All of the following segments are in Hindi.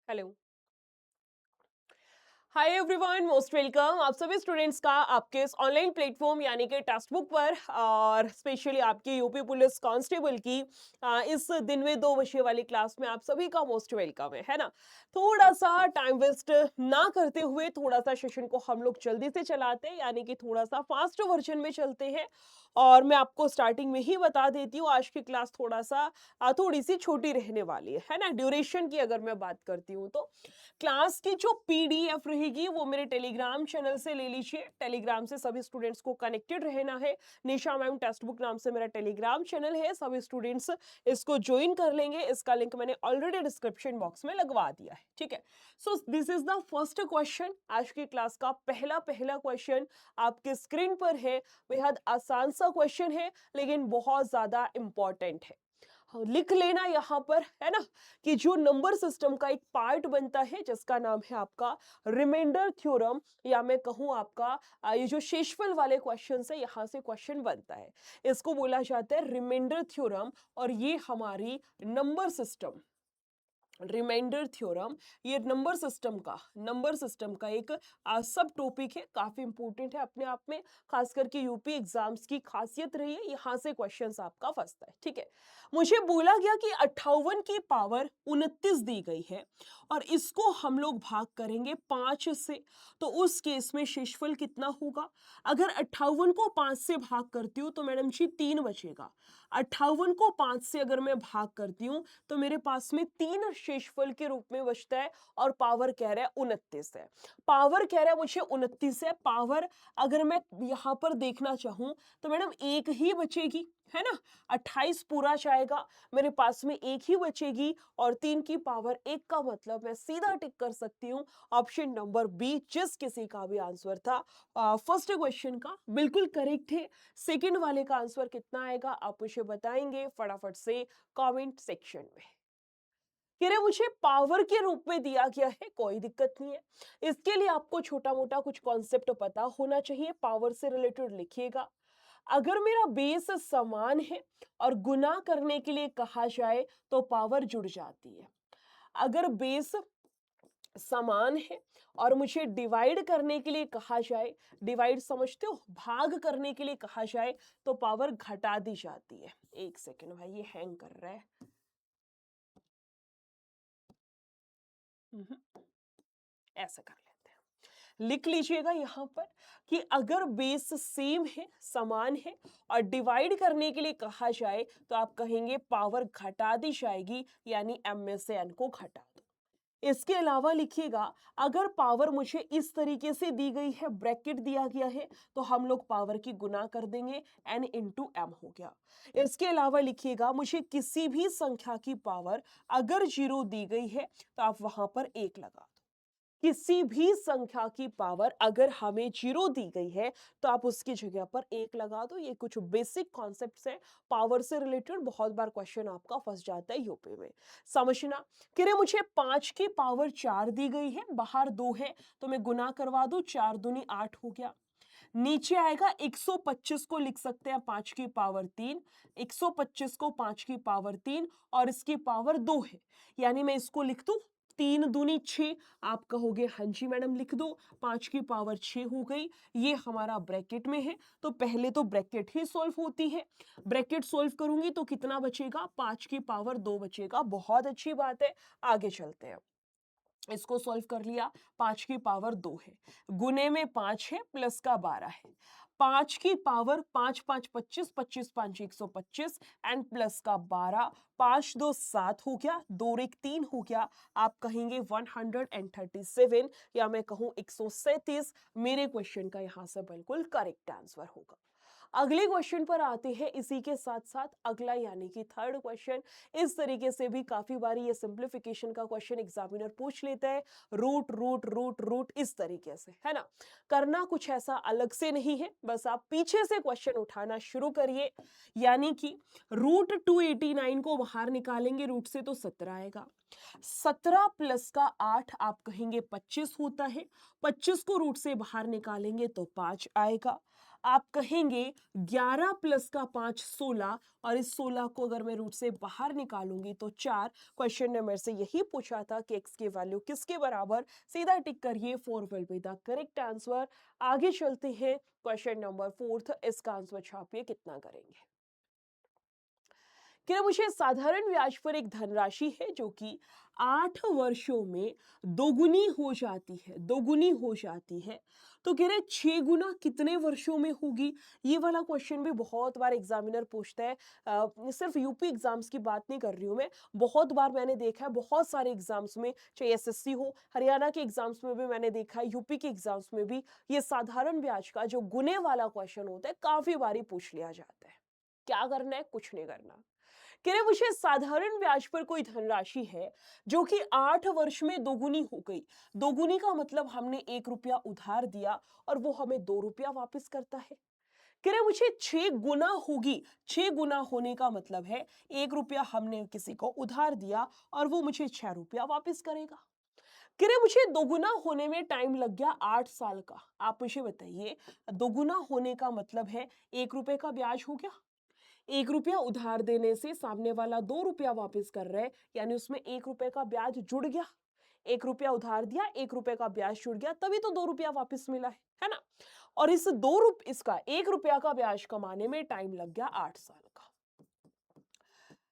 Hello. Hi everyone, most welcome आप सभी स्टूडेंट्स का आपके इस ऑनलाइन प्लेटफॉर्म यानी कि टेक्स्ट बुक पर और स्पेशली आपकी यूपी पुलिस कांस्टेबल की इस दिन में 2 विषय वाली क्लास में आप सभी का मोस्ट वेलकम है ना। थोड़ा सा टाइम वेस्ट ना करते हुए थोड़ा सा सेशन को हम लोग जल्दी से चलाते हैं, यानी कि थोड़ा सा फास्ट वर्जन में चलते हैं। और मैं आपको स्टार्टिंग में ही बता देती हूँ, आज की क्लास थोड़ा सा थोड़ी सी छोटी रहने वाली है ना। ड्यूरेशन की अगर मैं बात करती हूँ तो क्लास की जो पीडीएफ रहेगी वो मेरे टेलीग्राम चैनल से ले लीजिए। टेलीग्राम से सभी स्टूडेंट्स को कनेक्टेड रहना है। निशा मैम टेक्स्ट बुक नाम से मेरा टेलीग्राम चैनल है, सभी स्टूडेंट्स इसको ज्वाइन कर लेंगे। इसका लिंक मैंने ऑलरेडी डिस्क्रिप्शन बॉक्स में लगवा दिया है, ठीक है। So this is the first question. आज की क्लास का पहला पहला क्वेश्चन आपके स्क्रीन पर है। बेहद आसान सा क्वेश्चन है लेकिन बहुत ज्यादा इंपॉर्टेंट है। हाँ, लिख लेना यहाँ पर है ना कि जो नंबर सिस्टम का एक पार्ट बनता है जिसका नाम है आपका रिमाइंडर थ्योरम, या मैं कहूँ आपका ये जो शेषफल वाले क्वेश्चन है यहाँ से क्वेश्चन बनता है। इसको बोला जाता है रिमाइंडर थ्योरम। और ये हमारी रिमाइंडर थ्योरम, ये नंबर सिस्टम का एक सब टॉपिक है, काफी इंपॉर्टेंट है अपने आप में। खास करके यूपी एग्जाम्स की खासियत रही है, यहाँ से क्वेश्चंस आपका फंसता है, ठीक है। मुझे बोला गया कि 58 की पावर 29 दी गई है और इसको हम लोग भाग करेंगे 5 से। तो उस केस में शेषफल कितना होगा? अगर 58 को 5 से भाग करती हूँ तो मैडम जी 3 बचेगा। 58 को 5 से अगर मैं भाग करती हूँ तो मेरे पास में 3 शेषफल के रूप में बचता है। और पावर कह रहा है 29 है। पावर कह रहा है मुझे 29 है। पावर अगर मैं यहां पर देखना चाहूं तो मैडम एक ही बचेगी, है ना। 28 पूरा जाएगा, मेरे पास में एक ही बचेगी। और 3 की पावर 1 का मतलब मैं सीधा टिक कर सकती हूँ ऑप्शन नंबर बी, जिस किसी का भी आंसर था फर्स्ट क्वेश्चन का बिल्कुल करेक्ट है। सेकंड वाले का आंसर कितना आएगा आप मुझे बताएंगे फटाफट से कमेंट सेक्शन में। कह रहे मुझे पावर के रूप में दिया गया है, कोई दिक्कत नहीं है। इसके लिए आपको छोटा मोटा कुछ कॉन्सेप्ट पता होना चाहिए, पावर से रिलेटेड लिखिएगा। अगर मेरा बेस समान है और गुना करने के लिए कहा जाए तो पावर जुड़ जाती है। अगर बेस समान है और मुझे डिवाइड करने के लिए कहा जाए, डिवाइड समझते हो, भाग करने के लिए कहा जाए तो पावर घटा दी जाती है। एक सेकेंड भाई, ये हैंग कर रहा है। ऐसा कर लेते हैं, लिख लीजिएगा यहाँ पर कि अगर बेस सेम है, समान है और डिवाइड करने के लिए कहा जाए तो आप कहेंगे पावर घटा दी जाएगी, यानी एम में से एन को घटा दो। इसके अलावा लिखिएगा, अगर पावर मुझे इस तरीके से दी गई है, ब्रैकेट दिया गया है, तो हम लोग पावर की गुना कर देंगे, n इंटू एम हो गया। इसके अलावा लिखिएगा, मुझे किसी भी संख्या की पावर अगर 0 दी गई है तो आप वहां पर 1 लगा दो। किसी भी संख्या की पावर अगर हमें 0 दी गई है तो आप उसकी जगह पर 1 लगा दो। ये कुछ बेसिक कॉन्सेप्ट्स है पावर से रिलेटेड, बहुत बार क्वेश्चन आपका फंस जाता है यूपी में, समझना। कह रहे मुझे 5 की पावर 4 दी गई है, बाहर 2 है तो मैं गुना करवा दूं, 4 दूनी 8 हो गया। नीचे आएगा 125 को लिख सकते हैं 5 की पावर 3, 125 को 5 की पावर 3 और इसकी पावर 2 है, यानी मैं इसको लिख दूं 3 दूनी 6। आप कहोगे हाँ जी मैडम लिख दो, 5 की पावर 6 हो गई। ये हमारा ब्रैकेट में है तो पहले तो ब्रैकेट ही सॉल्व होती है। ब्रैकेट सॉल्व करूंगी तो कितना बचेगा, 5 की पावर 2 बचेगा। बहुत अच्छी बात है, आगे चलते हैं। इसको सॉल्व कर लिया, 5 की पावर 2 है, गुने में 5 है, प्लस का 12 है। 5 की पावर 5 5 25, 25 5 125 एंड प्लस का 12, 5 2 7 हो गया, 2 1 3 हो गया। आप कहेंगे 137 या मैं कहूं 137। मेरे क्वेश्चन का यहां से बिल्कुल करेक्ट आंसर होगा। अगले क्वेश्चन पर आते हैं, इसी के साथ साथ अगला यानी कि थर्ड क्वेश्चन। इस तरीके से भी काफी बारी ये सिंप्लीफिकेशन का क्वेश्चन एग्जामिनर पूछ लेता है, रूट रूट रूट रूट इस तरीके से, है ना। करना कुछ ऐसा अलग से नहीं है, बस आप पीछे से क्वेश्चन उठाना शुरू करिए। यानी कि रूट 289 को बाहर निकालेंगे रूट से तो 17 आएगा। 17 प्लस का 8 आप कहेंगे 25 होता है। 25 को रूट से बाहर निकालेंगे तो 5 आएगा। आप कहेंगे 11 प्लस का 5 16, और इस 16 को अगर मैं रूट से बाहर निकालूंगी तो 4। क्वेश्चन ने मेरे से यही पूछा था कि x की वैल्यू किसके बराबर, सीधा टिक करिए, 4 will be the correct answer. आगे चलते हैं क्वेश्चन नंबर 4, इसका आंसर छापिए, कितना करेंगे। कि मुझे साधारण ब्याज पर एक धनराशि है जो कि 8 वर्षों में दोगुनी हो जाती है, दोगुनी हो जाती है। तो कह रहे 6 गुना कितने वर्षों में होगी। ये वाला क्वेश्चन भी बहुत बार एग्जामिनर पूछता है। सिर्फ यूपी एग्जाम्स की बात नहीं कर रही हूँ मैं, बहुत बार मैंने देखा है, बहुत सारे एग्जाम्स में, चाहे एसएससी हो, हरियाणा के एग्जाम्स में भी मैंने देखा है, यूपी के एग्जाम्स में भी ये साधारण ब्याज का जो गुने वाला क्वेश्चन होता है काफी बारी पूछ लिया जाता है। क्या करना है, कुछ नहीं करना। कह रहे मुझे साधारण ब्याज पर कोई धनराशि है जो कि 8 वर्ष में दोगुनी हो गई। दोगुनी का मतलब हमने 1 रुपया उधार दिया और वो हमें 2 रुपया वापस करता है। कह रहे मुझे 6 गुना होगी। 6 गुना होने का मतलब है 1 रुपया हमने किसी को उधार दिया और वो मुझे 6 रुपया वापस करेगा। कह रहे मुझे दोगुना होने में टाइम लग गया 8 साल का। आप मुझे बताइए, दोगुना होने का मतलब है 1 रुपए का ब्याज हो गया, 1 रुपया उधार देने से सामने वाला 2 रुपया वापस कर रहा है, यानी उसमें 1 रुपए का ब्याज जुड़ गया। 1 रुपया उधार दिया, 1 रुपए का ब्याज जुड़ गया, तभी तो 2 रुपया वापस मिला है ना। और इस 2 रुपये, इसका 1 रुपया का ब्याज कमाने में टाइम लग गया 8 साल का।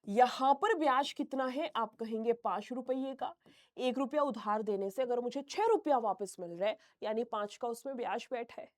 यहां पर ब्याज कितना है, आप कहेंगे 5 रुपये का। 1 रुपया उधार देने से अगर मुझे 6 रुपया वापस मिल रहा है, यानी 5 का उसमें ब्याज बैठा है।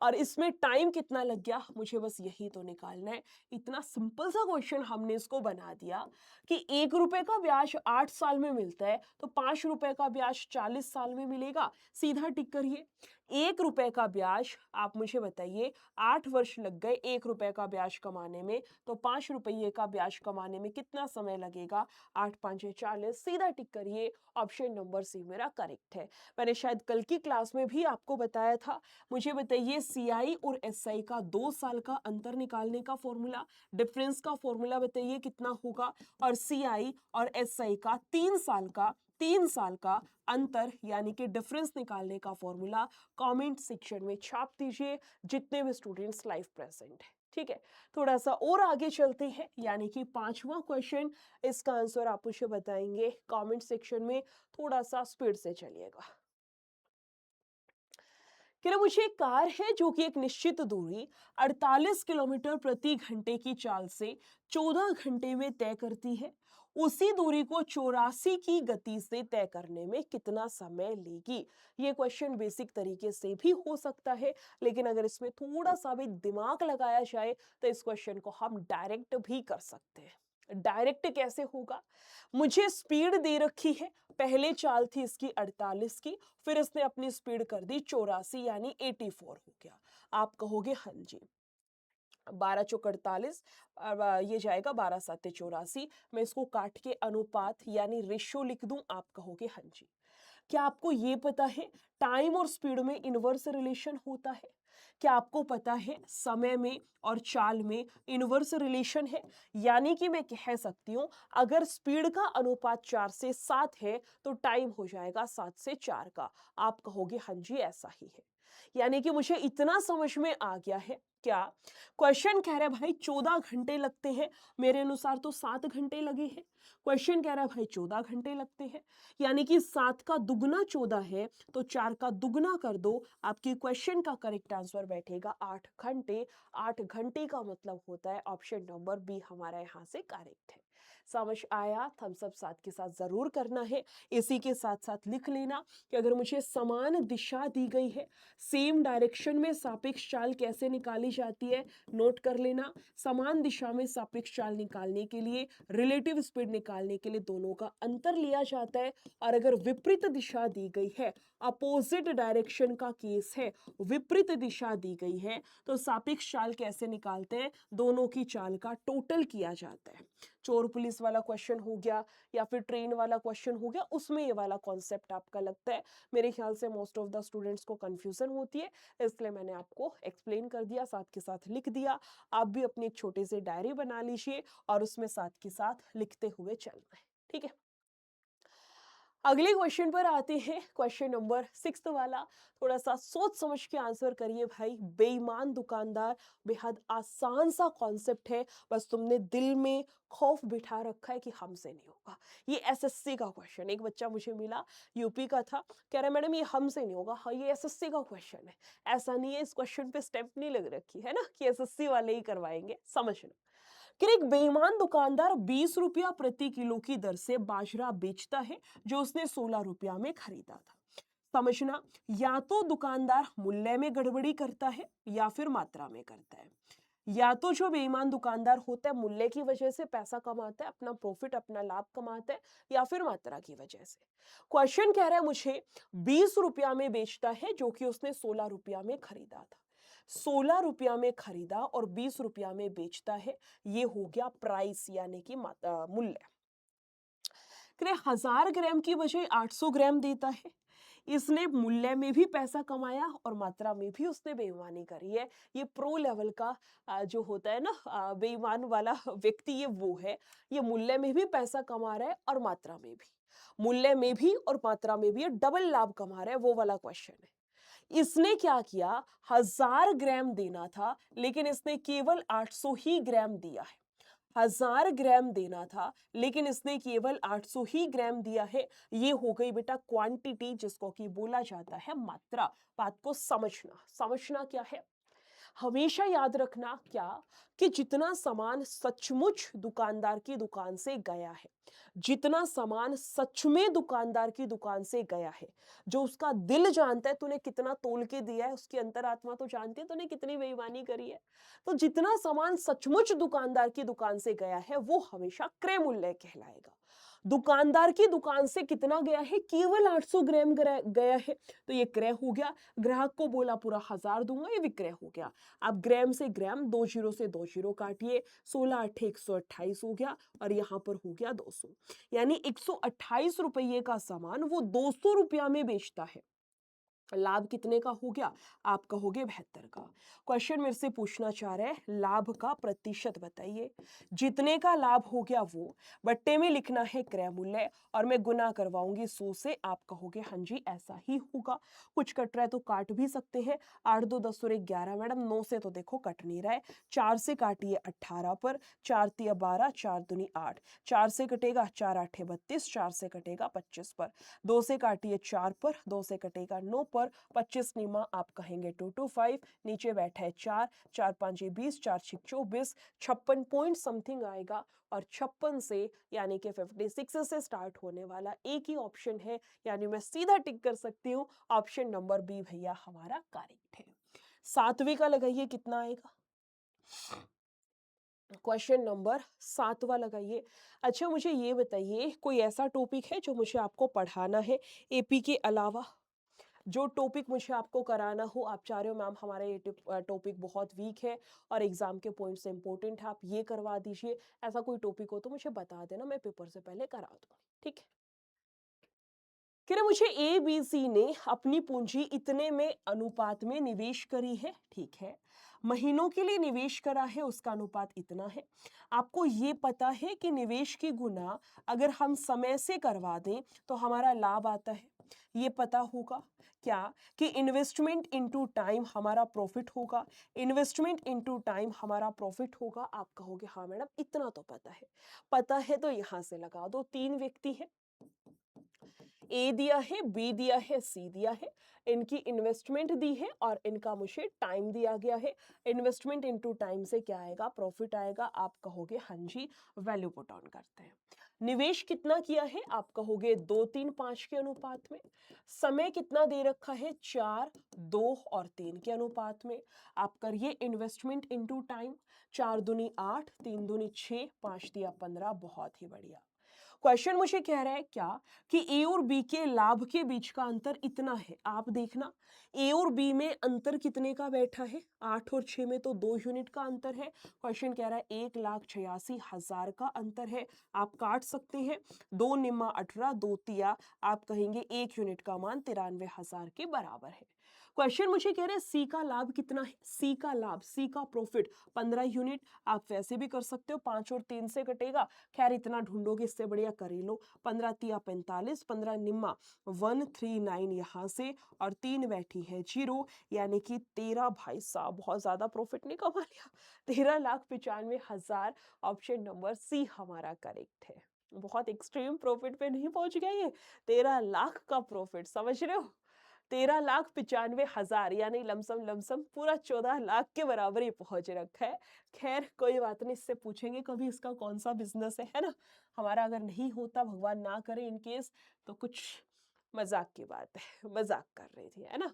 और इसमें टाइम कितना लग गया, मुझे बस यही तो निकालना है। इतना सिंपल सा क्वेश्चन हमने इसको बना दिया कि 1 रुपए का ब्याज 8 साल में मिलता है, तो 5 रुपए का ब्याज 40 साल में मिलेगा। सीधा टिक करिए। 1 रुपए का ब्याज, आप मुझे बताइए, 8 वर्ष लग गए 1 रुपए का ब्याज कमाने में, तो 5 रुपये का ब्याज कमाने में कितना समय लगेगा। 8 5 40, सीधा टिक करिए। ऑप्शन नंबर सी मेरा करेक्ट है। मैंने शायद कल की क्लास में भी आपको बताया था। मुझे बताइए, सीआई और एसआई का 2 साल का अंतर निकालने का फॉर्मूला, डिफरेंस का फॉर्मूला बताइए कितना होगा। और सीआई और एसआई का 3 साल का अंतर यानी कि डिफरेंस निकालने का फॉर्मूला कमेंट सेक्शन में छाप दीजिए, जितने भी स्टूडेंट्स लाइव प्रेजेंट है। ठीक है, थोड़ा सा और आगे चलते हैं, यानी कि 5वां क्वेश्चन। इसका आंसर आप मुझे बताएंगे कमेंट सेक्शन में, थोड़ा सा स्पीड से चलिएगा। कि ना मुझे एक कार है जो कि एक निश्चित दूरी 48 किलोमीटर प्रति घंटे की चाल से 14 घंटे में तय करती है। उसी दूरी को 84 की गति से तय करने में कितना समय लेगी। ये क्वेश्चन बेसिक तरीके से भी हो सकता है, लेकिन अगर इसमें थोड़ा सा भी दिमाग लगाया जाए तो इस क्वेश्चन को हम डायरेक्ट भी कर सकते हैं। डायरेक्ट कैसे होगा, मुझे स्पीड दे रखी है, पहले चाल थी इसकी 48 की, फिर इसने अपनी स्पीड कर दी 84, यानी 84 हो गया। आप कहोगे हाँ जी, 12 चौक 48, अब ये जाएगा 12 सात 84। मैं इसको काट के अनुपात यानी रेशो लिख दूं, आप कहोगे हाँ जी। क्या आपको ये पता है टाइम और स्पीड में इनवर्स रिलेशन होता है। क्या आपको पता है समय में और चाल में इनवर्स रिलेशन है। यानी कि मैं कह सकती हूं अगर स्पीड का अनुपात 4 से 7 है तो टाइम हो जाएगा 7 से 4 का। आप कहोगे हाँ जी ऐसा ही है। यानी कि मुझे इतना समझ में आ गया है। क्या क्वेश्चन कह रहा है भाई 14 घंटे लगते हैं, मेरे अनुसार तो 7 घंटे लगे हैं। क्वेश्चन कह रहा है भाई 14 घंटे लगते हैं, यानी कि 7 का दुगना 14 है, तो 4 का दुगना कर दो, आपकी क्वेश्चन का करेक्ट आंसर बैठेगा 8 घंटे। 8 घंटे का मतलब होता है ऑप्शन नंबर बी हमारा यहाँ से करेक्ट है। समझ आया, थम्स अप साथ के साथ जरूर करना है। इसी के साथ साथ लिख लेना कि अगर मुझे समान दिशा दी गई है, सेम डायरेक्शन में सापेक्ष चाल कैसे निकाली जाती है, नोट कर लेना। समान दिशा में सापेक्ष चाल निकालने के लिए, रिलेटिव स्पीड निकालने के लिए दोनों का अंतर लिया जाता है। और अगर विपरीत दिशा दी गई है, अपोजिट डायरेक्शन का केस है, विपरीत दिशा दी गई है, तो सापेक्ष चाल कैसे निकालते हैं, दोनों की चाल का टोटल किया जाता है। चोर पुलिस वाला क्वेश्चन हो गया या फिर ट्रेन वाला क्वेश्चन हो गया, उसमें ये वाला कॉन्सेप्ट आपका लगता है। मेरे ख्याल से मोस्ट ऑफ द स्टूडेंट्स को कंफ्यूजन होती है, इसलिए मैंने आपको एक्सप्लेन कर दिया, साथ के साथ लिख दिया। आप भी अपनी एक छोटी सी डायरी बना लीजिए और उसमें साथ के साथ लिखते हुए चलना है। ठीक है, अगले क्वेश्चन पर आते हैं, क्वेश्चन नंबर 6 वाला। थोड़ा सा सोच समझ के आंसर करिए भाई। बेईमान दुकानदार बेहद आसान सा कॉन्सेप्ट है, बस तुमने दिल में खौफ बिठा रखा है कि हमसे नहीं होगा। ये एसएससी का क्वेश्चन, एक बच्चा मुझे मिला यूपी का था, कह रहा मैडम ये हमसे नहीं होगा। हाँ, ये एसएससी का क्वेश्चन है, ऐसा नहीं है इस क्वेश्चन पे स्टेप नहीं लग रखी है ना कि एसएससी वाले ही करवाएंगे, समझना कि एक बेईमान दुकानदार 20 रुपया प्रति किलो की दर से बाजरा बेचता है जो उसने 16 रुपया में खरीदा था। समझना, या तो दुकानदार मूल्य में गड़बड़ी करता है या फिर मात्रा में करता है। या तो जो बेईमान दुकानदार होता है मूल्य की वजह से पैसा कमाता है, अपना प्रॉफिट अपना लाभ कमाता है, या फिर मात्रा की वजह से। क्वेश्चन कह रहा है मुझे 20 रुपया में बेचता है जो कि उसने 16 रुपया में खरीदा था। 16 रुपया में खरीदा और 20 रुपया में बेचता है, ये हो गया प्राइस यानी कि मूल्य। 1000 ग्राम की बजाय 800 ग्राम देता है। इसने मूल्य में भी पैसा कमाया और मात्रा में भी उसने बेईमानी करी है। ये प्रो लेवल का जो होता है ना बेईमान वाला व्यक्ति, ये वो है। ये मूल्य में भी पैसा कमा रहा है और मात्रा में भी, मूल्य में भी और मात्रा में भी ये डबल लाभ कमा रहा है, वो वाला क्वेश्चन है। इसने क्या किया, 1000 ग्राम देना था लेकिन इसने केवल 800 ही ग्राम दिया है। 1000 ग्राम देना था लेकिन इसने केवल 800 ही ग्राम दिया है। ये हो गई बेटा क्वांटिटी, जिसको कि बोला जाता है मात्रा। बात को समझना, समझना क्या है, हमेशा याद रखना क्या, कि जितना सामान सचमुच दुकानदार की दुकान से गया है, जितना सामान सच में दुकानदार की दुकान से गया है, जो उसका दिल जानता है तूने कितना तोल के दिया है, उसकी अंतरात्मा तो जानती है तूने कितनी बेईमानी करी है। तो जितना सामान सचमुच दुकानदार की दुकान से गया है वो हमेशा क्रय मूल्य कहलाएगा। दुकानदार की दुकान से कितना गया है, केवल 800 ग्राम गया है, तो ये क्रय हो गया। ग्राहक को बोला पूरा 1000 दूंगा, ये विक्रय हो गया। अब ग्राम से ग्राम, 2 जीरो से 2 जीरो काटिए, 16 8 128 हो गया और यहाँ पर हो गया 200, यानी 128 रुपये का सामान वो 200 रुपया में बेचता है। लाभ कितने का हो गया, आप कहोगे 72 का। क्वेश्चन मेरे से पूछना चाह रहे हैं लाभ का प्रतिशत बताइए। जितने का लाभ हो गया वो बट्टे में लिखना है क्रय मूल्य और मैं गुना करवाऊंगी 100 से, आप कहोगे हाँ जी ऐसा ही होगा। कुछ कट रहा है तो काट भी सकते हैं। 8 2 10 और 11 मैडम, 9 से तो देखो कट नहीं रहा है। 4 से काटिए 18 पर, 4 तिया 12, 4 दूनी 8, 4 से कटेगा 4 8 32, 4 से कटेगा 25 पर, 2 से काटिए 4 पर, 2 से कटेगा 9 पर, 25 निमा आप कहेंगे 225, नीचे बैठा है 4, 4 5 20, 4 6 24, 56 पॉइंट समथिंग आएगा। और 56 से यानी कि 56 से स्टार्ट होने वाला एक ही ऑप्शन है, यानी मैं सीधा टिक कर सकती हूँ, ऑप्शन नंबर बी भैया हमारा करेक्ट है। 7वीं का लगाइए कितना आएगा, क्वेश्चन नंबर 7वां लगाइए। अच्छा मुझे ये बताइए कोई ऐसा टॉपिक है जो मुझे आपको पढ़ाना है एपी के अलावा, जो टॉपिक मुझे आपको कराना हो, आप चाह रहे हो मैम हमारा ये टॉपिक बहुत वीक है और एग्जाम के पॉइंट से इंपॉर्टेंट है, आप ये करवा दीजिए, ऐसा कोई टॉपिक हो तो मुझे बता देना, मैं पेपर से पहले करा दूंगी, ठीक है। कह रहे मुझे ए बी सी ने अपनी पूंजी इतने में अनुपात में निवेश करी है, ठीक है। महीनों के लिए निवेश करा है, उसका अनुपात इतना है। आपको ये पता है कि निवेश की गुना अगर हम समय से करवा दें तो हमारा लाभ आता है, ये पता होगा क्या, कि इन्वेस्टमेंट इनटू टाइम हमारा प्रॉफिट होगा, इन्वेस्टमेंट इनटू टाइम हमारा प्रॉफिट होगा। आप कहोगे हाँ मैडम इतना तो पता है। पता है तो यहां से लगा दो, 3 व्यक्ति है, ए दिया है, बी दिया है, सी दिया है, इनकी इन्वेस्टमेंट दी है और इनका मुझे टाइम दिया गया है। इन्वेस्टमेंट इनटू टाइम से क्या आएगा, प्रॉफिट आएगा। आप कहोगे हाँ जी वैल्यू पुट ऑन करते हैं। निवेश कितना किया है, आप कहोगे 2 3 5 के अनुपात में। समय कितना दे रखा है, 4 2 और 3 के अनुपात में। आप करिए इन्वेस्टमेंट इनटू टाइम, 4 दूनी 8, 3 दूनी 6, 5 दिया 15, बहुत ही बढ़िया। क्वेश्चन मुझे कह रहा है क्या, कि ए और बी के लाभ के बीच का अंतर इतना है। आप देखना ए और बी में अंतर कितने का बैठा है, 8 और 6 में तो 2 यूनिट का अंतर है। क्वेश्चन कह रहा है 1,86,000 का अंतर है। आप काट सकते हैं, 2 निम्मा 18, 2 तिया आप कहेंगे 1 यूनिट का मान 93,000 के बराबर है। क्वेश्चन मुझे कह रहे हैं सी का लाभ कितना है, सी का लाभ, सी का प्रॉफिट 15 यूनिट। आप वैसे भी कर सकते हो, 5 और 3 से कटेगा, खैर इतना ढूंढोगे इससे बढ़िया कर ही लो। 15 तिया 45, 15 निम्मा 139 यहाँ से, और 3 बैठी है 0, यानी कि 13। भाई साहब बहुत ज्यादा प्रॉफिट नहीं कमा लिया, 13,95,000। ऑप्शन नंबर सी हमारा करेक्ट है। बहुत एक्सट्रीम प्रॉफिट पे नहीं पहुंच गया ये, 13 लाख का प्रॉफिट, समझ रहे हो? 13,95,000 यानी लमसम लमसम पूरा 14 लाख के बराबर ही पहुंच रखा है। खैर कोई बात नहीं, इससे पूछेंगे कभी इसका कौन सा बिजनेस है ना। हमारा अगर नहीं होता, भगवान ना करे इन केस, तो कुछ मजाक की बात है, मजाक कर रही थी, है ना।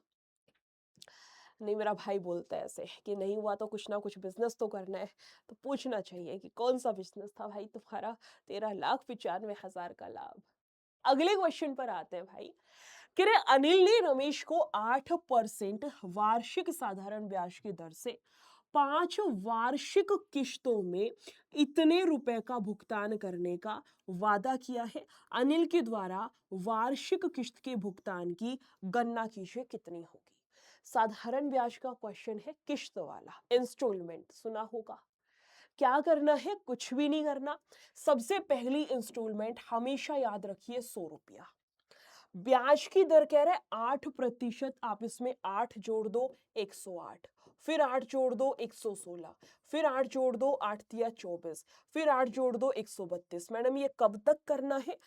नहीं, मेरा भाई बोलता है ऐसे कि नहीं हुआ तो कुछ ना कुछ बिजनेस तो करना है, तो पूछना चाहिए कि कौन सा बिजनेस था भाई तुम्हारा 13,95,000 का लाभ। अगले क्वेश्चन पर आते हैं भाई। कह रहे अनिल ने रमेश को 8% वार्षिक साधारण ब्याज की दर से 5 वार्षिक किश्तों में इतने रुपए का भुगतान करने का वादा किया है। अनिल के द्वारा वार्षिक किश्त के भुगतान की गणना कीजिए कितनी होगी। साधारण ब्याज का क्वेश्चन है, किश्त वाला, इंस्टॉलमेंट सुना होगा। क्या करना है, कुछ भी नहीं करना। सबसे पहली इंस्टॉलमेंट हमेशा याद रखिए 100 रुपया। ब्याज की दर कह रहा है 8%, आप इसमें 8 जोड़ दो 108, फिर 8 जोड़ दो 116, फिर 8 जोड़ दो 8 तिया 24, फिर 8 जोड़ दो 132। मैडम ये कब तक करना है,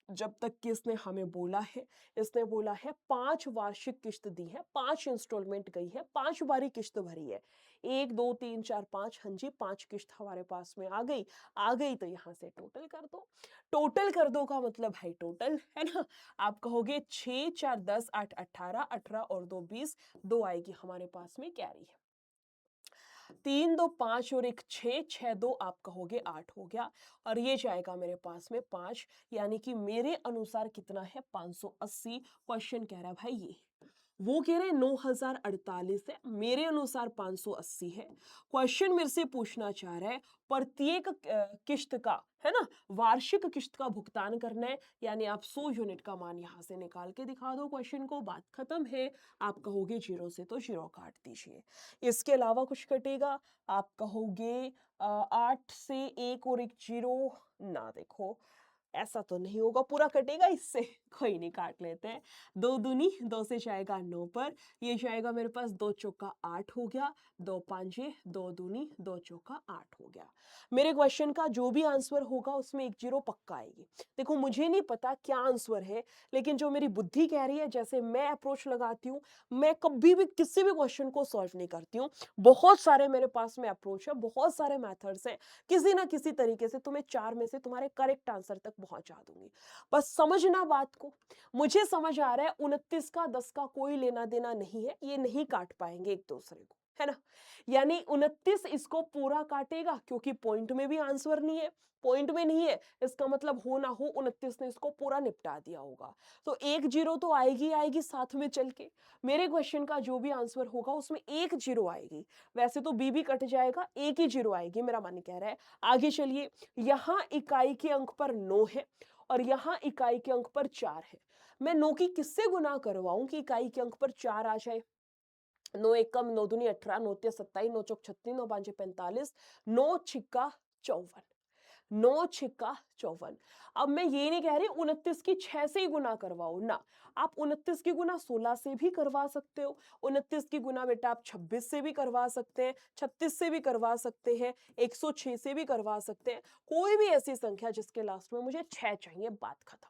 जब तक कि इसने हमें बोला है, इसने बोला है 5 वार्षिक किश्त दी है, 5 इंस्टॉलमेंट गई है, 5 बारी किश्त भरी है। 1 2 3 4 5, हाँ जी 5 किश्त हमारे पास में आ गई तो यहाँ से टोटल कर दो। टोटल कर दो का मतलब है टोटल, है ना। आप कहोगे 6 4 10 8 18, 18 और 2 20, 2 आएगी हमारे पास में कैरी है। 3 2 5 और 1 6, 6 2 आप कहोगे 8 हो गया, और ये जाएगा मेरे पास में 5, यानी कि मेरे अनुसार कितना है 580। क्वेश्चन कह रहा है भाई ये, वो कह रहे 9,048 है, मेरे अनुसार 580 है। क्वेश्चन मेरे से पूछना चाह रहा है प्रत्येक किश्त का, है ना, वार्षिक किश्त का भुगतान करना है, यानी आप 100 यूनिट का मान यहां से निकाल के दिखा दो क्वेश्चन को, बात खत्म है। आप कहोगे 0 से तो 0 काट दीजिए, इसके अलावा कुछ कटेगा। आप कहोगे 8 से 1 और 1 0, ना देखो ऐसा तो नहीं होगा, पूरा कटेगा इससे। कोई नहीं, काट लेते हैं। 2 दूनी 2 से जाएगा 9 पर, ये जाएगा मेरे पास 2 चौका 8 हो गया, 2 पांचे 2 दूनी 2 चौका 8 हो गया। मेरे क्वेश्चन का जो भी आंसर होगा उसमें 1 0 पक्का आएगी। देखो मुझे नहीं पता क्या आंसर है, लेकिन जो मेरी बुद्धि कह रही है, जैसे मैं अप्रोच लगाती हूँ, मैं कभी भी किसी भी क्वेश्चन को सॉल्व नहीं करती हूँ। बहुत सारे मेरे पास में अप्रोच है, बहुत सारे मेथड्स हैं, किसी ना किसी तरीके से तुम्हें 4 में से तुम्हारे करेक्ट आंसर तक पहुंचा दूंगी। बस समझना बात को। मुझे समझ आ रहा है 29 का 10 का कोई लेना देना नहीं है, ये नहीं काट पाएंगे एक दूसरे को, है ना। यानी 29 इसको पूरा काटेगा, क्योंकि पॉइंट में भी आंसर नहीं है, पॉइंट में नहीं है, इसका मतलब हो ना हो 29 ने इसको पूरा निपटा दिया होगा। तो 1 0 तो आएगी आएगी साथ में चल के। मेरे क्वेश्चन का जो भी आंसर होगा उसमें 1 0 आएगी। वैसे तो बी भी कट जाएगा, एक ही 0 आएगी, मेरा मन कह रहा है। आगे चलिए, यहाँ इकाई के अंक पर 9 है और यहाँ इकाई के अंक पर 4 है। मैं 9 की किससे गुना करवाऊं कि इकाई के अंक पर 4 आ जाए। 9 एकम 9 दूनी 18, 9 तिया 27, 9 चौक 36, 9 पांचे 45, 9 छिक्का 54, 9 छिक्का 54। अब मैं ये नहीं कह रही 29 की 6 से ही गुना करवाओ ना, आप 29 की गुना 16 से भी करवा सकते हो, 29 की गुना बेटा आप 26 से भी करवा सकते हैं, 36 से भी करवा सकते हैं, 106 से भी करवा सकते हैं। कोई भी ऐसी संख्या जिसके लास्ट में मुझे 6 चाहिए, बात खत्म।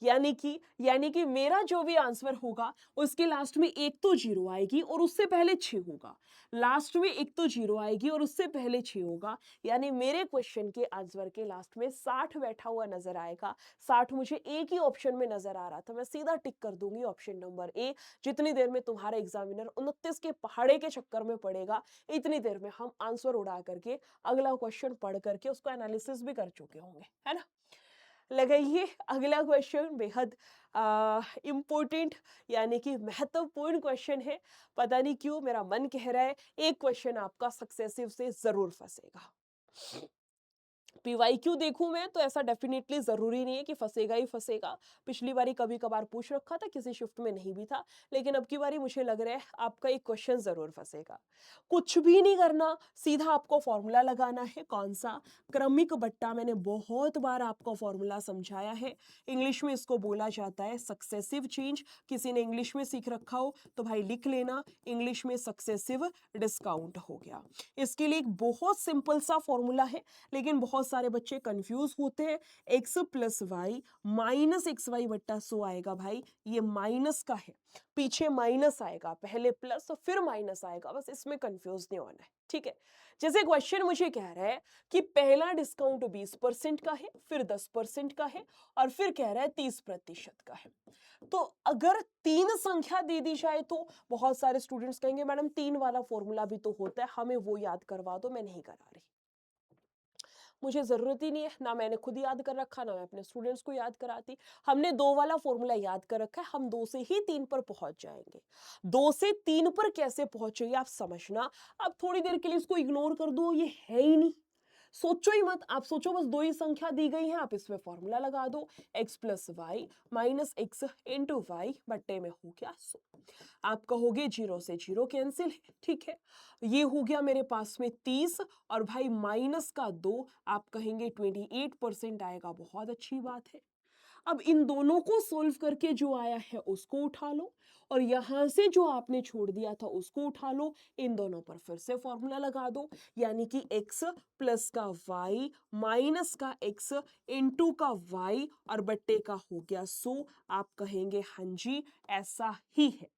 यानी कि मेरा जो भी आंसर होगा उसके लास्ट में एक तो 0 आएगी और उससे पहले 6 होगा, लास्ट में एक तो 0 आएगी और उससे पहले 6 होगा, यानी मेरे क्वेश्चन के आंसर के लास्ट में 60 बैठा हुआ नजर आएगा। 60 मुझे एक ही ऑप्शन में नजर आ रहा था, मैं सीधा टिक कर दूंगी ऑप्शन नंबर ए। जितनी देर में तुम्हारा एग्जामिनर 29 के पहाड़े के चक्कर में पड़ेगा, इतनी देर में हम आंसर उड़ा करके अगला क्वेश्चन पढ़ करके उसका एनालिसिस भी कर चुके होंगे, है ना। लगाइए अगला क्वेश्चन बेहद इम्पोर्टेंट, यानी कि महत्वपूर्ण क्वेश्चन है। पता नहीं क्यों मेरा मन कह रहा है एक क्वेश्चन आपका सक्सेसिव से जरूर फंसेगा। पीवाईक्यू देखूं मैं तो ऐसा डेफिनेटली जरूरी नहीं है कि फंसेगा ही फंसेगा। पिछली बारी कभी कभार पूछ रखा था, किसी शिफ्ट में नहीं भी था, लेकिन अब की बारी मुझे लग रहा है आपका एक क्वेश्चन जरूर फंसेगा। कुछ भी नहीं करना, सीधा आपको फॉर्मूला लगाना है। कौन सा? क्रमिक बट्टा। मैंने बहुत बार आपको फॉर्मूला समझाया है। इंग्लिश में इसको बोला जाता है सक्सेसिव चेंज। किसी ने इंग्लिश में सीख रखा हो तो भाई लिख लेना, इंग्लिश में सक्सेसिव डिस्काउंट हो गया। इसके लिए एक बहुत सिंपल सा फॉर्मूला है, लेकिन बहुत सारे बच्चे कंफ्यूज होते हैं। x plus y minus x y बट्टा 100 आएगा भाई, ये माइनस का है, पीछे माइनस आएगा, पहले प्लस और फिर माइनस आएगा, बस इसमें कंफ्यूज नहीं होना है, ठीक है। जैसे क्वेश्चन मुझे कह रहा है कि पहला डिस्काउंट 20% का है, फिर 10% का है, और फिर कह रहा है 30% का है। तो अगर तीन संख्या दे दी जाए तो बहुत सारे स्टूडेंट्स कहेंगे मैडम 3 वाला फॉर्मूला भी तो होता है, हमें वो याद करवा दो। मैं नहीं करा रही, मुझे जरूरत ही नहीं है, ना मैंने खुद याद कर रखा, ना मैं अपने स्टूडेंट्स को याद कराती। हमने 2 वाला फॉर्मूला याद कर रखा है, हम 2 से ही 3 पर पहुंच जाएंगे। 2 से 3 पर कैसे पहुंचेंगे आप समझना। अब थोड़ी देर के लिए इसको इग्नोर कर दो, ये है ही नहीं, सोचो ही मत। आप सोचो बस 2 ही संख्या दी गई है, आप इसमें फॉर्मूला लगा दो, x plus y minus x into y बट्टे में हो गया 100। आप कहोगे 0 से 0 कैंसिल है, ठीक है। ये हो गया मेरे पास में 30, और भाई माइनस का 2, आप कहेंगे 28% आएगा, बहुत अच्छी बात है। अब इन दोनों को सोल्व करके जो आया है उसको उठा लो, और यहां से जो आपने छोड़ दिया था उसको उठा लो, इन दोनों पर फिर से फॉर्मूला लगा दो, यानी कि x प्लस का y माइनस का x इंटू का y और बट्टे का हो गया 100। आप कहेंगे हाँ जी ऐसा ही है।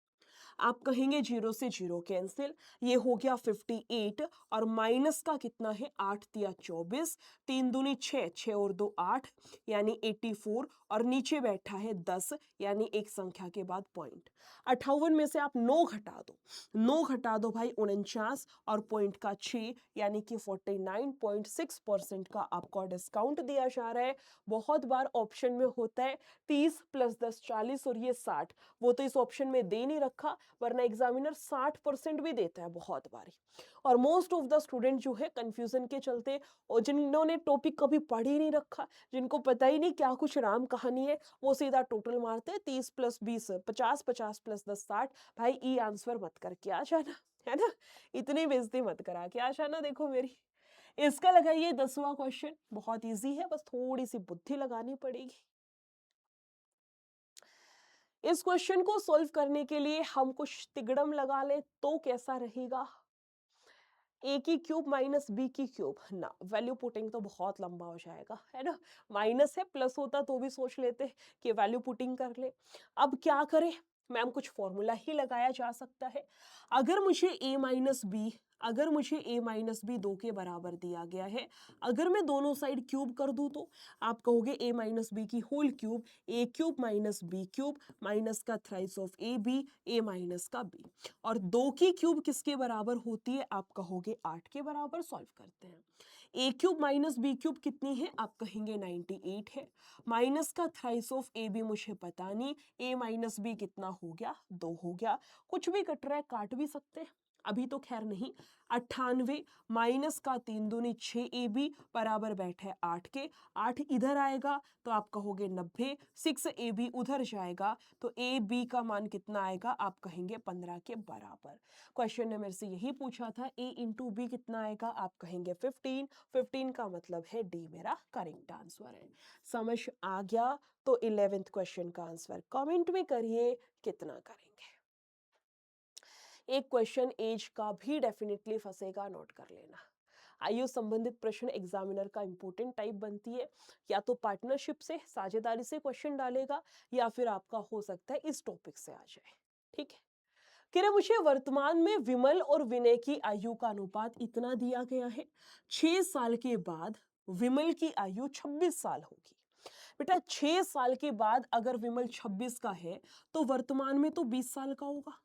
आप कहेंगे 0 से 0 कैंसिल, ये हो गया 58, और माइनस का कितना है 8 तिया 24, 3 दूनी 6, 6 और 2 8, यानी 84, और नीचे बैठा है 10, यानी एक संख्या के बाद पॉइंट। 58 में से आप 9 घटा दो, 9 घटा दो भाई 49, और पॉइंट का 6, यानी कि 49.6% का आपको डिस्काउंट दिया जा रहा है। बहुत बार ऑप्शन में होता है 30 प्लस 10 40 और ये 60, वो तो इस ऑप्शन में दे नहीं रखा, वरना एग्जामिनर 60% भी देता है बहुत बारी। और मोस्ट ऑफ द स्टूडेंट जो है कंफ्यूजन के चलते, और जिन्होंने टॉपिक कभी पढ़ ही नहीं रखा, जिनको पता ही नहीं क्या कुछ राम कहानी है, वो सीधा टोटल मारते हैं 30 प्लस 20 50, 50 प्लस 10 60। भाई ई आंसर मत करके आ जाना, है ना, इतनी बेइज्जती मत करा के आ जाना। देखो मेरी, इसका लगाइए 10वां क्वेश्चन, बहुत इजी है, बस थोड़ी सी बुद्धि लगानी पड़ेगी। इस क्वेश्चन को सॉल्व करने के लिए हम कुछ तिगड़म लगा ले तो कैसा रहेगा। ए की क्यूब माइनस बी की क्यूब, ना वैल्यू पुटिंग तो बहुत लंबा हो जाएगा, है ना। माइनस है, प्लस होता तो भी सोच लेते कि वैल्यू पुटिंग कर ले। अब क्या करें मैम, कुछ फॉर्मूला ही लगाया जा सकता है। अगर मुझे ए माइनस बी, अगर मुझे ए माइनस बी 2 के बराबर दिया गया है, अगर मैं दोनों साइड क्यूब कर दूं तो आप कहोगे ए माइनस बी की whole cube, A cube minus B cube minus का thrice of A B, A minus का बी, और 2 की क्यूब किसके बराबर होती है, आप कहोगे 8 के बराबर। सॉल्व करते हैं। ए क्यूब माइनस बी क्यूब कितनी है, आप कहेंगे 98 है, माइनस का थ्राइस ऑफ ए बी मुझे पता नहीं, ए माइनस बी कितना हो गया 2 हो गया। कुछ भी कट रहा है काट भी सकते हैं, अभी तो खैर नहीं। 98 माइनस का 3 दूनी 6 ए बी बराबर बैठे 8 के, 8 इधर आएगा तो आप कहोगे 90, 6 ए बी उधर जाएगा तो ए बी का मान कितना आएगा, आप कहेंगे 15 के बराबर। क्वेश्चन ने मेरे से यही पूछा था, ए इंटू बी कितना आएगा, आप कहेंगे 15, 15 का मतलब है डी मेरा करेक्ट आंसर है। समझ आ गया? तो 11th क्वेश्चन का आंसर कमेंट में करिए कितना करेंगे। एक क्वेश्चन एज का भी डेफिनेटली फंसेगा, नोट कर लेना। आयु संबंधित प्रश्न एग्जामिनर का इंपॉर्टेंट टाइप बनती है, या तो पार्टनरशिप से साझेदारी से क्वेश्चन डालेगा, या फिर आपका हो सकता है इस टॉपिक से आ जाए, ठीक है। कह रहे मुझे वर्तमान में विमल और विनय की आयु का अनुपात इतना दिया गया है, 6 साल के बाद विमल की आयु 26 साल होगी। बेटा 6 साल के बाद अगर विमल 26 का है तो वर्तमान में तो 20 साल का होगा।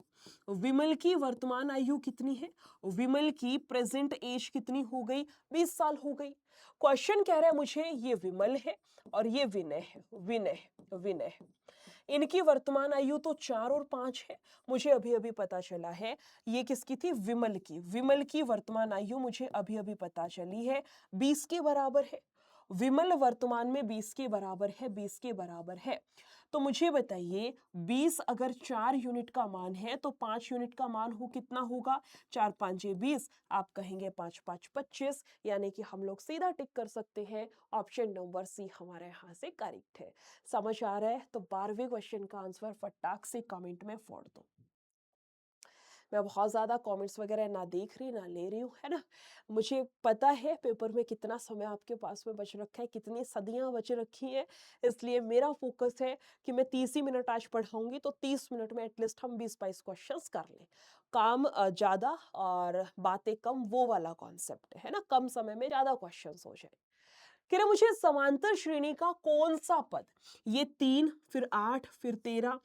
विमल की वर्तमान आयु कितनी है, विमल की प्रेजेंट एज कितनी हो गई, 20 साल हो गई। क्वेश्चन कह रहा है मुझे ये विमल है और ये विनय है, विनय विनय है, इनकी वर्तमान आयु तो 4 और 5 है। मुझे अभी अभी पता चला है ये किसकी थी, विमल की, विमल की वर्तमान आयु मुझे अभी अभी पता चली है 20 के बराबर है। विमल वर्तमान में 20 के बराबर है, 20 के बराबर है। तो मुझे बताइए 20 अगर 4 यूनिट का मान है तो 5 यूनिट का मान हो कितना होगा? 4 5 20, आप कहेंगे 5 5 25, यानी कि हम लोग सीधा टिक कर सकते हैं। ऑप्शन नंबर सी हमारे यहाँ से करेक्ट है। समझ आ रहा है? तो 12वें क्वेश्चन का आंसर फटाक से कमेंट में फोड़ दो। मैं बहुत ज़्यादा कमेंट्स वगैरह ना देख रही ना ले रही हूँ, है ना? मुझे पता है पेपर में कितना समय आपके पास में बच रखा है, कितनी सदियाँ बच रखी हैं, इसलिए मेरा फोकस है कि मैं 30 ही मिनट आज पढ़ाऊँगी, तो 30 मिनट में एटलीस्ट हम 20-22 क्वेश्चंस कर लें। काम ज़्यादा और बातें कम, वो वाला कॉन्सेप्ट है ना? कम समय में ज़्यादा क्वेश्चंस हो जाए। कह रहे मुझे समांतर श्रेणी का कौन-सा पद, ये 3 फिर 8 फिर 13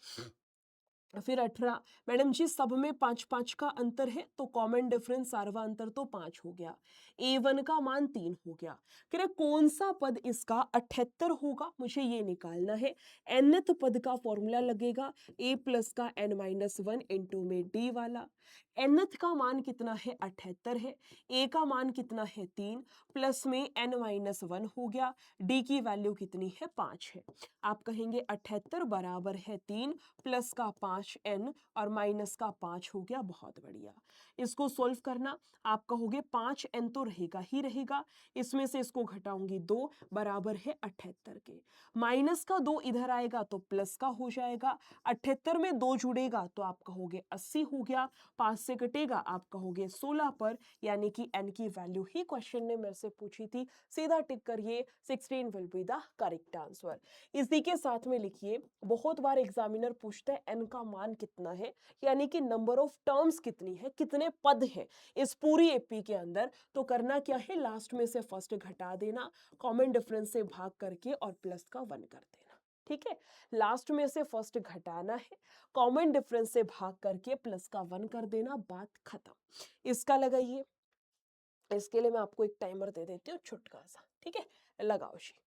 फिर 18, मैडम जी सब में 5-5 का अंतर है, तो कॉमन डिफरेंस सार्वा अंतर तो 5 हो गया। A1 का मान 3 हो गया। कह रहे कौन सा पद इसका 78 होगा, मुझे ये निकालना है। nth पद का फॉर्मूला लगेगा a प्लस का n-1 इंटू में d वाला। nth का मान कितना है? 78 है। a का मान कितना है? 3 प्लस में n-1 हो गया। d की वैल्यू कितनी है? 5 है। आप कहेंगे 78 बराबर है 3 प्लस का 5n और माइनस का 5 हो गया। बहुत बढ़िया। इसको सोल्व करना, आप कहोगे 5n तो रहेगा ही रहेगा, इसमें से इसको घटाऊंगी 2 बराबर है 78 के। माइनस का 2 इधर आएगा तो प्लस का हो जाएगा। 78 में 2 जुड़ेगा तो आप कहोगे 80 हो गया। 5 से कटेगा आप कहोगे 16 पर, यानी कि n की वैल्यू ही क्वेश्चन ने मेरे से पूछी थी। सीधा टिक करिए, 16 will be the correct answer. इसी के साथ में लिखिए, बहुत बार एग्जामिनर पूछता है n का मान कितना है, यानी कि नंबर ऑफ टर्म्स कितनी है, कितने पद हैं इस पूरी एपी के अंदर। तो करना क्या है, लास्ट में से फर्स्ट घटा देना, कॉमन डिफरेंस से भाग करके और प्लस का 1 कर देना। ठीक है, लास्ट में से फर्स्ट घटाना है, कॉमन डिफरेंस से भाग करके प्लस का 1 कर देना, बात खत्म। इसका लगाइए, इसके लिए मैं आपको एक टाइमर दे देती हूँ छोटा सा। ठीक है, लगाओ जी।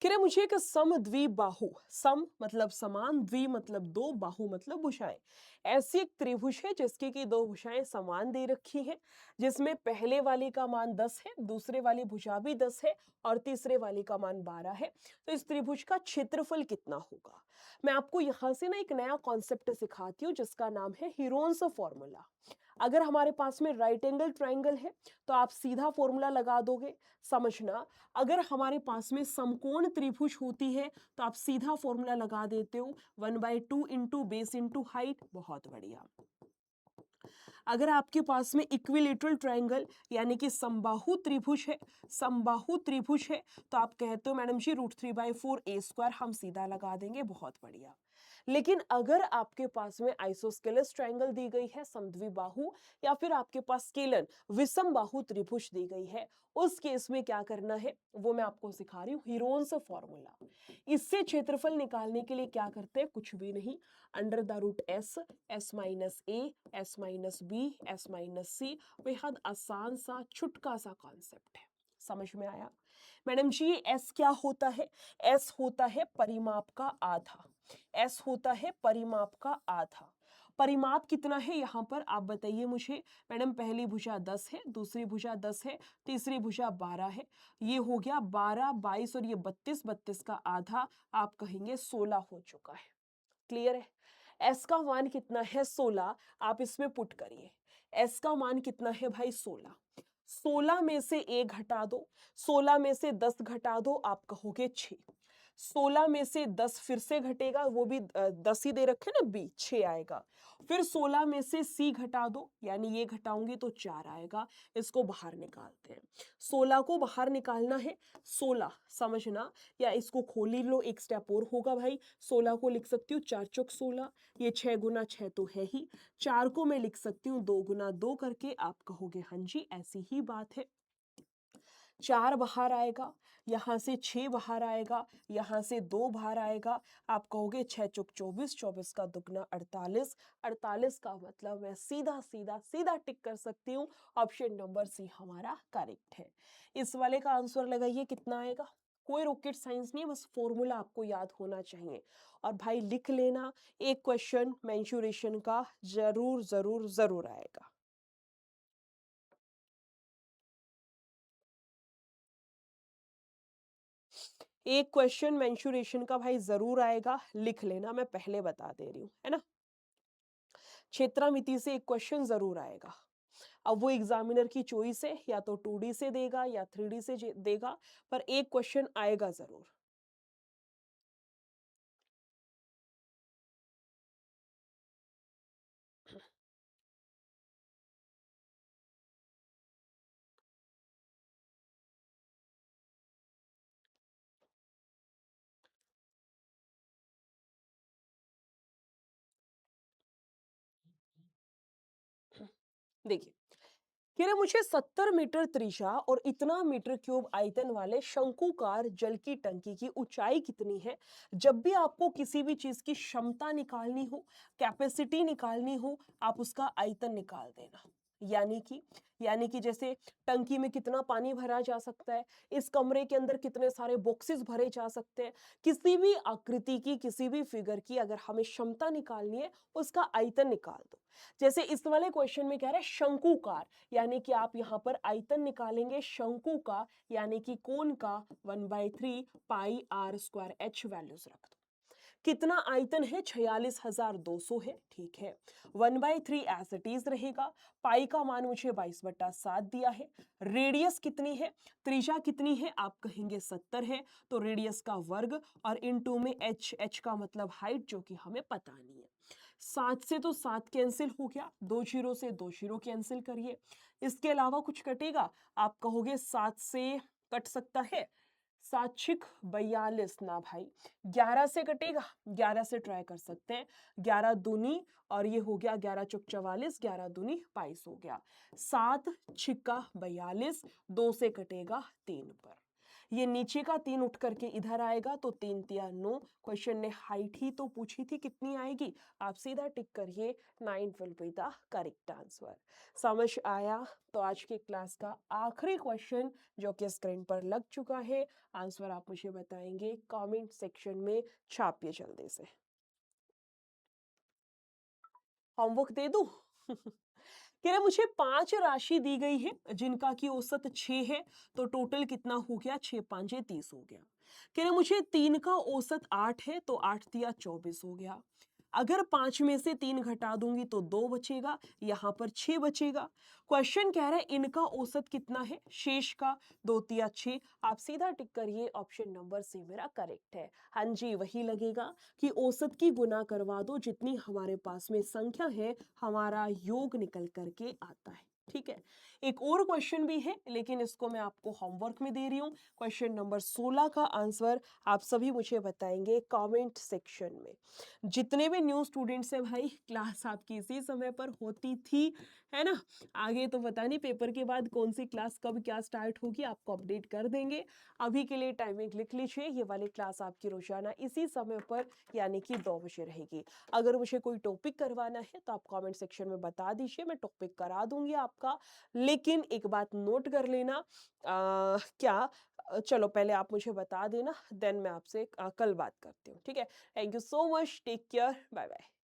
कह रहे मुझे एक समद्विबाहु, सम मतलब समान, द्वि मतलब दो, बाहु मतलब भुजाएं, ऐसी एक त्रिभुज है जिसकी की दो भुजाएं समान दे रखी हैं, जिसमें पहले वाली का मान 10 है, दूसरे वाली भुजा भी 10 है और तीसरे वाली का मान 12 है। तो इस त्रिभुज का क्षेत्रफल कितना होगा? मैं आपको यहां से ना एक नया कॉन्सेप्ट सिखाती हूँ जिसका नाम है हीरोन्स फॉर्मूला। अगर हमारे पास में राइट एंगल ट्राइंगल है तो आप सीधा फॉर्मूला लगा दोगे। समझना, अगर हमारे पास में समकोण त्रिभुज होती है तो आप सीधा फॉर्मूला लगा देते हो 1/2 इंटू बेस इंटू हाइट। बहुत बढ़िया। अगर आपके पास में इक्विलेटरल ट्रायंगल यानी कि समबाहु त्रिभुज है, समबाहु त्रिभुज है, तो आप कहते हो मैडम जी √3/4 a² हम सीधा लगा देंगे। बहुत बढ़िया। लेकिन अगर आपके पास में आइसोस्केलस ट्रायंगल दी गई है, समद्विबाहु, या फिर आपके पास स्केलन विषम बाहु त्रिभुज दी गई है, उस केस में क्या करना है वो मैं आपको सिखा रही हूँ, हीरोन्स फॉर्मूला। इससे क्षेत्रफल निकालने के लिए क्या करते हैं? कुछ भी नहीं, under the root s, s minus a, s minus b, s minus c। बेहद आसान सा छुटका सा कॉन्सेप्ट है। समझ में आया? मैडम जी ये s क्या होता है? s होता है परिमाप का आधा। s होता है परिमाप का आधा। परिमाप कितना है यहाँ पर आप बताइए मुझे। मैडम पहली भुजा 10 है, दूसरी भुजा 10 है, तीसरी भुजा 12 है। ये हो गया 12, 22 और ये 32, 32 का आधा आप कहेंगे 16 हो चुका है। क्लियर है? s का मान कितना है? 16। आप इसमें पुट करिए, s का मान कितना है भाई? 16। 16 में से a घटा दो, 16 में से 10 घटा दो, आप कहोगे 6। 16 में से 10 फिर से घटेगा, वो भी 10 ही दे रखे ना, b 6 आएगा। फिर 16 में से c घटा दो, यानी ये घटाऊंगी तो 4 आएगा। इसको बाहर निकालते हैं। 16 को बाहर निकालना है, 16 समझना, या इसको खोल ही लो, एक स्टेप और होगा भाई। 16 को लिख सकती हूँ 4 चौक 16, ये 6 गुना 6 तो है ही। 4 को मैं लिख सकती हूँ 2 गुना 2 करके, आप कहोगे हाँ जी ऐसी ही बात है। 4 बाहर आएगा, यहाँ से 6 बाहर आएगा, यहाँ से 2 बाहर आएगा। आप कहोगे 6 चौक 24, 24 का दुगना 48, 48 का मतलब मैं सीधा सीधा सीधा टिक कर सकती हूँ। ऑप्शन नंबर सी हमारा करेक्ट है। इस वाले का आंसर लगाइए कितना आएगा। कोई रॉकेट साइंस नहीं, बस फॉर्मूला आपको याद होना चाहिए। और भाई लिख लेना, एक क्वेश्चन मेंसुरेशन का जरूर जरूर जरूर आएगा। एक क्वेश्चन मेंसुरेशन का भाई जरूर आएगा, लिख लेना, मैं पहले बता दे रही हूँ, है ना। क्षेत्रामिति से एक क्वेश्चन जरूर आएगा। अब वो एग्जामिनर की चॉइस है, या तो 2D से देगा या 3D से देगा, पर एक क्वेश्चन आएगा जरूर। देखिए, कह रहे मुझे 70 मीटर त्रिज्या और इतना मीटर क्यूब आयतन वाले शंकुकार जल की टंकी की ऊंचाई कितनी है। जब भी आपको किसी भी चीज की क्षमता निकालनी हो, कैपेसिटी निकालनी हो, आप उसका आयतन निकाल देना। यानी कि जैसे टंकी में कितना पानी भरा जा सकता है, इस कमरे के अंदर कितने सारे बॉक्सेस भरे जा सकते हैं, किसी भी आकृति की, किसी भी फिगर की अगर हमें क्षमता निकालनी है, उसका आयतन निकाल दो। जैसे इस वाले क्वेश्चन में कह रहे हैं शंकुकार, यानी कि आप यहाँ पर आयतन निकालेंगे शंकु का, यानी कि कोण का 1/3 पाई आर स्क्वायर एच वैल्यूज रख दो। कितना आयतन है, 46,200 है, ठीक है। 1/3 एज इट इज रहेगा। पाई का मान मुझे 22/7 दिया है। रेडियस कितनी है, त्रिज्या कितनी है, आप कहेंगे 70 है, तो रेडियस का वर्ग और इनटू में एच, एच का मतलब हाइट, जो कि हमें पता नहीं है। 7 से तो 7 कैंसिल हो गया, 2 जीरो से 2 जीरो कैंसिल करिए। इसके अलावा कुछ कटेगा, आप कहोगे 7 से कट सकता है, 7 छिक 42 ना भाई, 11 से कटेगा, 11 से ट्राई कर सकते हैं, 11 दूनी और ये हो गया 11 चौक 44, 11 दूनी 22 हो गया। 7 छिक्का 42, 2 से कटेगा 3 पर, ये नीचे का 3 उठ करके इधर आएगा, तो 3 तिया 9। क्वेश्चन ने हाइट ही तो पूछी थी, कितनी आएगी, आप सीधा टिक करिए, 9 will be the correct answer. समझ आया। तो आज की क्लास का आखिरी क्वेश्चन जो कि स्क्रीन पर लग चुका है, आंसर आप मुझे बताएंगे कमेंट सेक्शन में, छापिए जल्दी से। होमवर्क दे दूं? कह रहे मुझे 5 राशि दी गई है जिनका की औसत 6 है, तो टोटल कितना हो गया, 6 5 30 हो गया। कह रहे मुझे 3 का औसत 8 है, तो 8 तिया 24 हो गया। अगर 5 में से 3 घटा दूंगी तो 2 बचेगा, यहां पर 6 बचेगा। क्वेश्चन कह रहा है इनका औसत कितना है, शेष का, 2 तिया 6। आप सीधा टिक करिए, ऑप्शन नंबर सी मेरा करेक्ट है। हाँ जी, वही लगेगा कि औसत की गुना करवा दो, जितनी हमारे पास में संख्या है हमारा योग निकल करके आता है, ठीक है। एक और क्वेश्चन भी है, लेकिन इसको मैं आपको होमवर्क में दे रही हूँ। क्वेश्चन नंबर 16 का आंसर आप सभी मुझे बताएंगे कमेंट सेक्शन में। जितने भी न्यू स्टूडेंट्स हैं भाई, क्लास आपकी इसी समय पर होती थी, है ना। आगे तो पता नहीं पेपर के बाद कौन सी क्लास कब क्या स्टार्ट होगी, आपको अपडेट कर देंगे। अभी के लिए टाइमिंग लिख लीजिए, ये वाली क्लास आपकी रोजाना इसी समय पर, यानी कि 2 बजे रहेगी। अगर मुझे कोई टॉपिक करवाना है तो आप कमेंट सेक्शन में बता दीजिए, मैं टॉपिक करा दूंगी आपका। लेकिन एक बात नोट कर लेना, क्या, चलो पहले आप मुझे बता देना, देन मैं आपसे कल बात करती हूँ, ठीक है। Thank you so much, take care, bye bye.